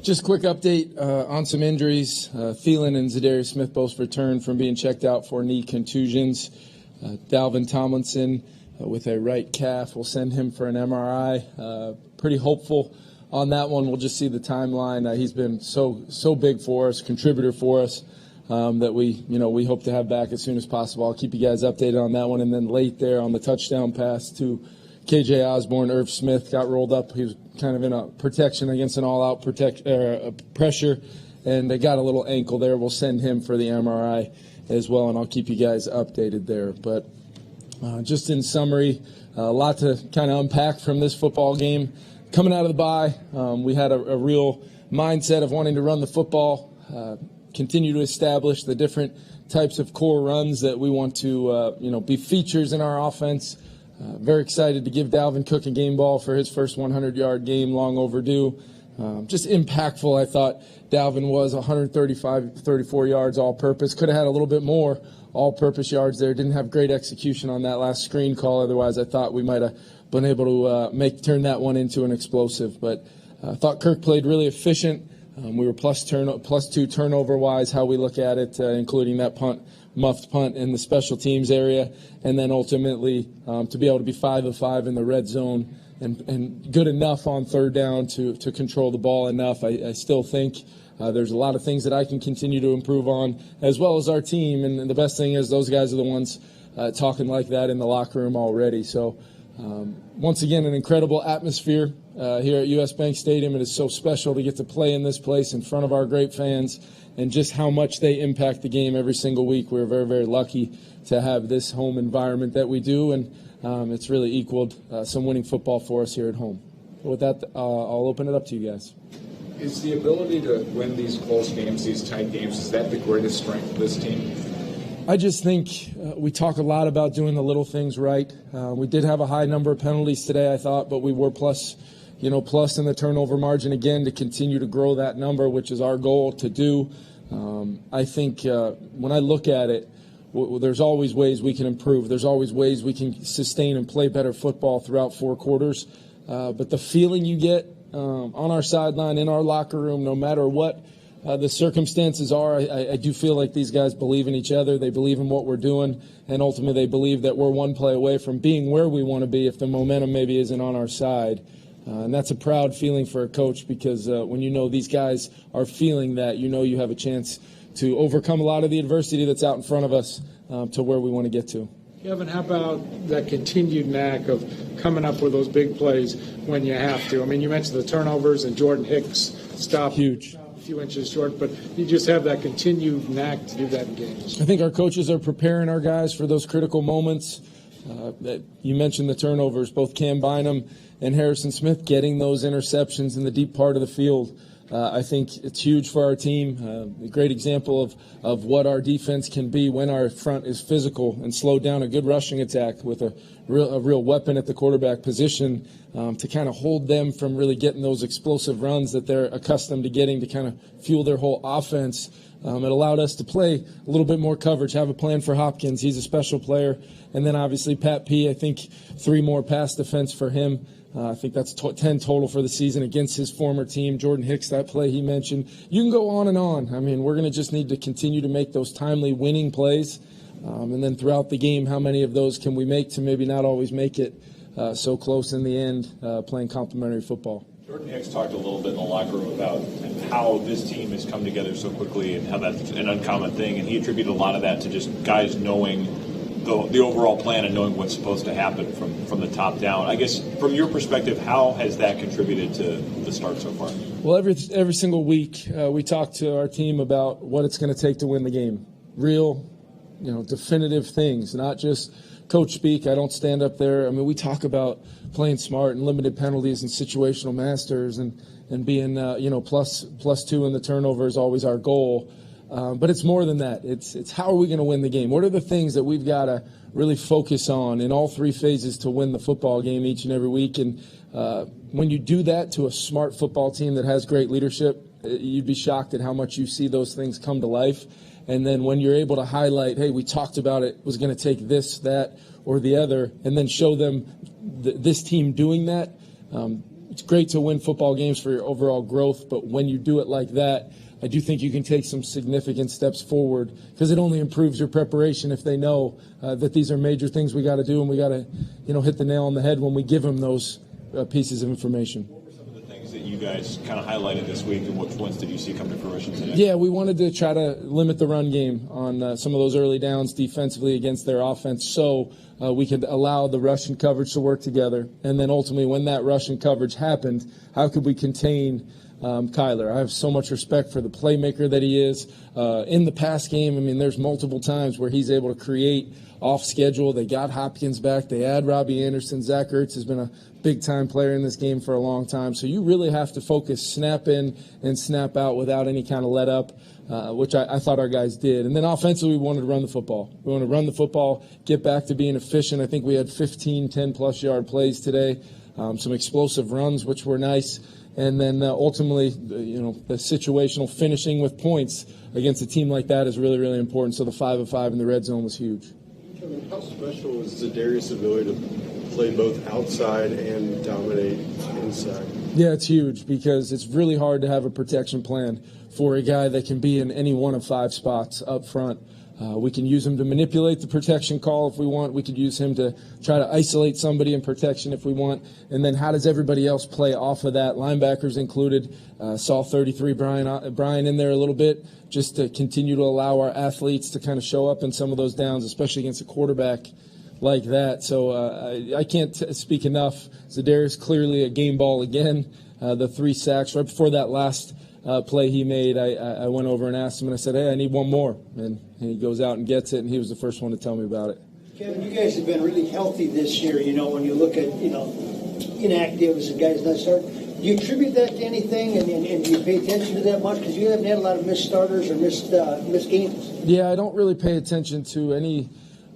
Just a quick update on some injuries. Thielen and Zadarius Smith both returned from being checked out for knee contusions. Dalvin Tomlinson with a right calf. We'll send him for an MRI. Pretty hopeful on that one. We'll just see the timeline. He's been so big for us, contributor for us, that we hope to have back as soon as possible. I'll keep you guys updated on that one. And then late there on the touchdown pass to KJ Osborne, Irv Smith got rolled up. He was kind of in a protection against an all-out pressure, and they got a little ankle there. We'll send him for the MRI as well, and I'll keep you guys updated there. But just in summary, a lot to kind of unpack from this football game. Coming out of the bye, we had a real mindset of wanting to run the football, continue to establish the different types of core runs that we want to be features in our offense. Very excited to give Dalvin Cook a game ball for his first 100-yard game, long overdue. Just impactful, I thought Dalvin was. 34 yards all-purpose. Could have had a little bit more all-purpose yards there. Didn't have great execution on that last screen call. Otherwise, I thought we might have been able to turn that one into an explosive. But I thought Kirk played really efficient. We were plus 2 turnover-wise, how we look at it, including that muffed punt in the special teams area, and then ultimately to be able to be 5 of 5 in the red zone and good enough on third down to control the ball enough. I still think there's a lot of things that I can continue to improve on, as well as our team, and the best thing is those guys are the ones talking like that in the locker room already. So once again, an incredible atmosphere here at US Bank Stadium. It is so special to get to play in this place in front of our great fans, and just how much they impact the game every single week. We're very, very lucky to have this home environment that we do, and it's really equaled some winning football for us here at home. With that, I'll open it up to you guys. Is the ability to win these close games, these tight games, is that the greatest strength of this team? I just think we talk a lot about doing the little things right. We did have a high number of penalties today, I thought, but we were plus in the turnover margin again to continue to grow that number, which is our goal to do. I think when I look at it, there's always ways we can improve. There's always ways we can sustain and play better football throughout 4 quarters. But the feeling you get on our sideline, in our locker room, no matter what the circumstances are, I do feel like these guys believe in each other. They believe in what we're doing, and ultimately they believe that we're one play away from being where we want to be if the momentum maybe isn't on our side. And that's a proud feeling for a coach, because when you know these guys are feeling that, you know you have a chance to overcome a lot of the adversity that's out in front of us to where we want to get to. Kevin, how about that continued knack of coming up with those big plays when you have to? I mean, you mentioned the turnovers and Jordan Hicks stopped huge. A few inches short, but you just have that continued knack to do that in games. I think our coaches are preparing our guys for those critical moments. You mentioned the turnovers, both Cam Bynum and Harrison Smith getting those interceptions in the deep part of the field. I think it's huge for our team. A great example of what our defense can be when our front is physical and slow down a good rushing attack with a real weapon at the quarterback position to kind of hold them from really getting those explosive runs that they're accustomed to getting to kind of fuel their whole offense. It allowed us to play a little bit more coverage, have a plan for Hopkins. He's a special player. And then obviously Pat P, I think 3 more pass defense for him. I think that's 10 total for the season against his former team. Jordan Hicks, that play he mentioned. You can go on and on. I mean, we're going to just need to continue to make those timely winning plays. And then throughout the game, how many of those can we make to maybe not always make it so close in the end, playing complementary football. Jordan Hicks talked a little bit in the locker room about how this team has come together so quickly and how that's an uncommon thing. And he attributed a lot of that to just guys knowing the overall plan and knowing what's supposed to happen from the top down. I guess from your perspective, how has that contributed to the start so far? Well, every single week we talk to our team about what it's going to take to win the game. Real, definitive things, not just coach speak. I don't stand up there. I mean, we talk about playing smart and limited penalties and situational masters and being, plus 2 in the turnover is always our goal. But it's more than that. It's how are we going to win the game? What are the things that we've got to really focus on in all 3 phases to win the football game each and every week? And when you do that to a smart football team that has great leadership, you'd be shocked at how much you see those things come to life. And then when you're able to highlight, hey, we talked about it was going to take this, that, or the other, and then show them this team doing that, it's great to win football games for your overall growth, but when you do it like that, I do think you can take some significant steps forward because it only improves your preparation if they know that these are major things we got to do, and we got to, hit the nail on the head when we give them those pieces of information. What were some of the things that you guys kind of highlighted this week, and which ones did you see come to fruition today? Yeah, we wanted to try to limit the run game on some of those early downs defensively against their offense, so we could allow the rush and coverage to work together. And then ultimately, when that rush and coverage happened, how could we contain Kyler? I have so much respect for the playmaker that he is. In the pass game, I mean, there's multiple times where he's able to create off schedule. They got Hopkins back. They add Robbie Anderson. Zach Ertz has been a big-time player in this game for a long time. So you really have to focus snap in and snap out without any kind of let up, which I thought our guys did. And then offensively, we wanted to run the football. We wanted to run the football, get back to being efficient. I think we had 15 10-plus yard plays today, some explosive runs, which were nice. And then ultimately, the situational finishing with points against a team like that is really, really important. So the 5 of 5 in the red zone was huge. Kevin, how special is Za'Darius' ability to play both outside and dominate inside? Yeah, it's huge because it's really hard to have a protection plan for a guy that can be in any one of 5 spots up front. We can use him to manipulate the protection call if we want. We could use him to try to isolate somebody in protection if we want. And then how does everybody else play off of that? Linebackers included. Saw 33 Brian in there a little bit just to continue to allow our athletes to kind of show up in some of those downs, especially against a quarterback like that. So I can't speak enough. Za'Darius clearly a game ball again. The 3 sacks right before that last play he made, I went over and asked him, and I said, hey, I need one more. And he goes out and gets it, and he was the first one to tell me about it. Kevin, you guys have been really healthy this year, when you look at, inactives and guys not starting. Do you attribute that to anything, and do you pay attention to that much? Because you haven't had a lot of missed starters or missed games. Yeah, I don't really pay attention to any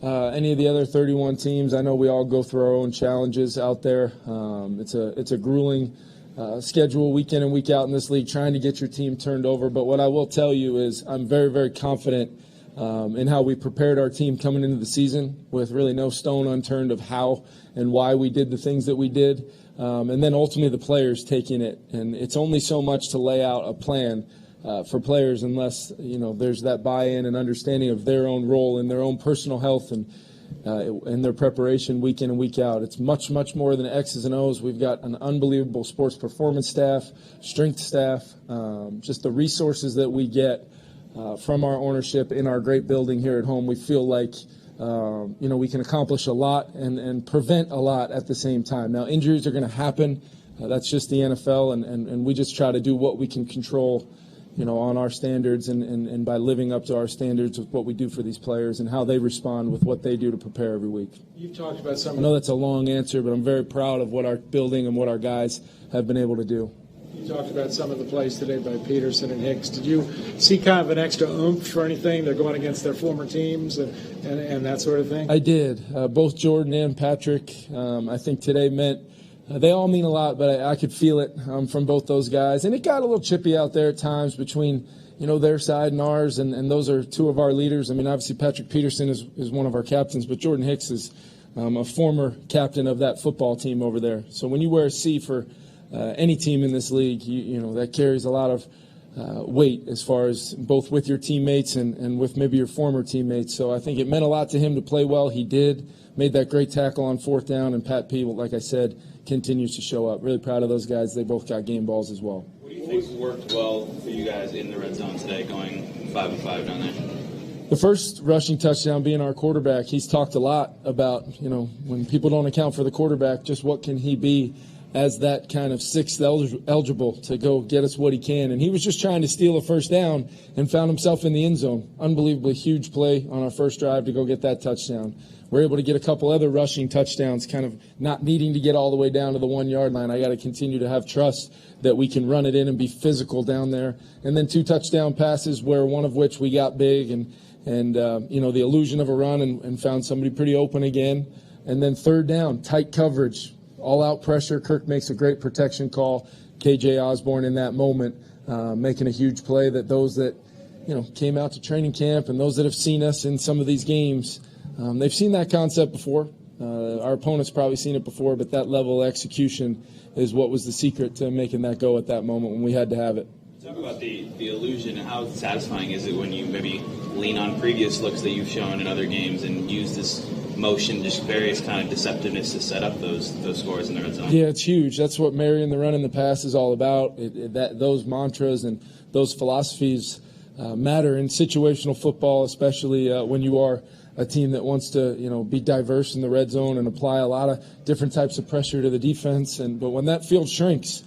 of the other 31 teams. I know we all go through our own challenges out there. It's a grueling schedule week in and week out in this league, trying to get your team turned over. But what I will tell you is I'm very, very confident in how we prepared our team coming into the season with really no stone unturned of how and why we did the things that we did. And then ultimately the players taking it. And it's only so much to lay out a plan for players unless, there's that buy-in and understanding of their own role in their own personal health and their preparation week in and week out. It's much, much more than X's and O's. We've got an unbelievable sports performance staff, strength staff, just the resources that we get from our ownership in our great building here at home. We feel like, we can accomplish a lot and prevent a lot at the same time. Now, injuries are going to happen. That's just the NFL, and we just try to do what we can control on our standards and by living up to our standards with what we do for these players and how they respond with what they do to prepare every week. You've talked about some. I know that's a long answer, but I'm very proud of what our building and what our guys have been able to do. You talked about some of the plays today by Peterson and Hicks. Did you see kind of an extra oomph or anything? They're going against their former teams and that sort of thing? I did. Both Jordan and Patrick, I think today meant they all mean a lot, but I could feel it from both those guys. And it got a little chippy out there at times between, their side and ours, and those are 2 of our leaders. I mean, obviously Patrick Peterson is one of our captains, but Jordan Hicks is a former captain of that football team over there. So when you wear a C for any team in this league, that carries a lot of weight as far as both with your teammates and with maybe your former teammates. So I think it meant a lot to him to play well. He did. Made that great tackle on 4th down, and Pat P, like I said, continues to show up. Really proud of those guys. They both got game balls as well. What do you think worked well for you guys in the red zone today, going 5 of 5 down there? The first rushing touchdown being our quarterback, he's talked a lot about, when people don't account for the quarterback, just what can he be as that kind of 6th eligible to go get us what he can. And he was just trying to steal a first down and found himself in the end zone. Unbelievably huge play on our first drive to go get that touchdown. We're able to get a couple other rushing touchdowns, kind of not needing to get all the way down to the 1-yard line. I got to continue to have trust that we can run it in and be physical down there. And then 2 touchdown passes, where one of which we got big and the illusion of a run and found somebody pretty open again. And then 3rd down, tight coverage, all-out pressure. Kirk makes a great protection call. KJ Osborne in that moment making a huge play that those that came out to training camp and those that have seen us in some of these games, they've seen that concept before. Our opponents probably seen it before, but that level of execution is what was the secret to making that go at that moment when we had to have it. Talk about the illusion. How satisfying is it when you maybe lean on previous looks that you've shown in other games and use this motion, just various kind of deceptiveness to set up those scores in the red zone? Yeah, it's huge. That's what marrying the run and the pass is all about. Those mantras and those philosophies matter in situational football, especially when you are a team that wants to, be diverse in the red zone and apply a lot of different types of pressure to the defense. But when that field shrinks,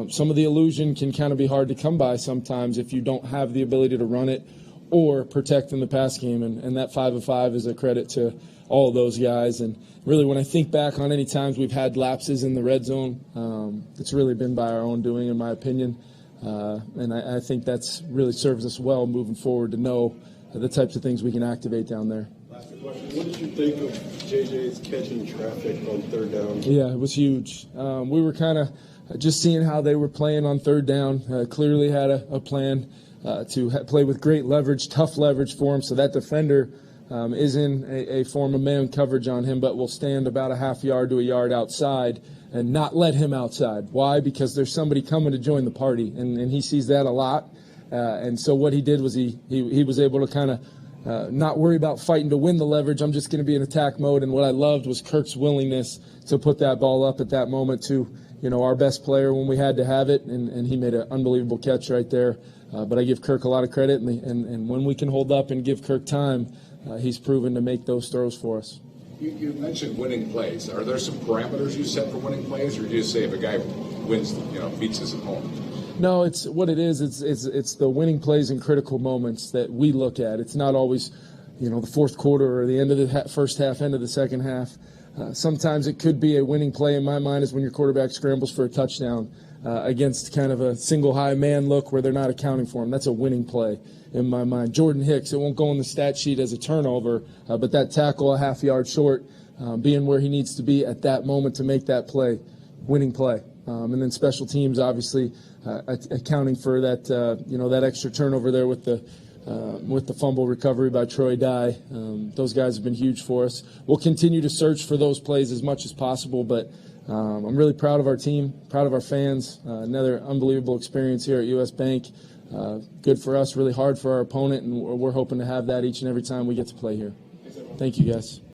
some of the illusion can kind of be hard to come by sometimes if you don't have the ability to run it or protect in the pass game. And that 5 of 5 is a credit to all of those guys. And really, when I think back on any times we've had lapses in the red zone, it's really been by our own doing, in my opinion. And I think that's really serves us well moving forward to know the types of things we can activate down there. Last question. What did you think of JJ's catching traffic on third down? Yeah, it was huge. We were kind of just seeing how they were playing on third down. Clearly had a plan to play with great leverage, tough leverage for him, so that defender is in a form of man coverage on him, but will stand about a half yard to a yard outside and not let him outside. Why? Because there's somebody coming to join the party, and he sees that a lot. And so what he did was he was able to kind of not worry about fighting to win the leverage. I'm just going to be in attack mode. And what I loved was Kirk's willingness to put that ball up at that moment to, our best player when we had to have it, and he made an unbelievable catch right there. But I give Kirk a lot of credit, and when we can hold up and give Kirk time, he's proven to make those throws for us. You mentioned winning plays. Are there some parameters you set for winning plays, or do you just say if a guy wins, beats his opponent? No, it's what it is. It's the winning plays in critical moments that we look at. It's not always, the fourth quarter or the end of the first half, end of the second half. Sometimes it could be a winning play in my mind is when your quarterback scrambles for a touchdown against kind of a single high man look where they're not accounting for him. That's a winning play in my mind. Jordan Hicks, it won't go on the stat sheet as a turnover, but that tackle a half yard short, being where he needs to be at that moment to make that play, winning play. And then special teams, obviously, accounting for that, that extra turnover there with the fumble recovery by Troy Dye. Those guys have been huge for us. We'll continue to search for those plays as much as possible, but I'm really proud of our team, proud of our fans. Another unbelievable experience here at US Bank. Good for us, really hard for our opponent, and we're hoping to have that each and every time we get to play here. Thank you, guys.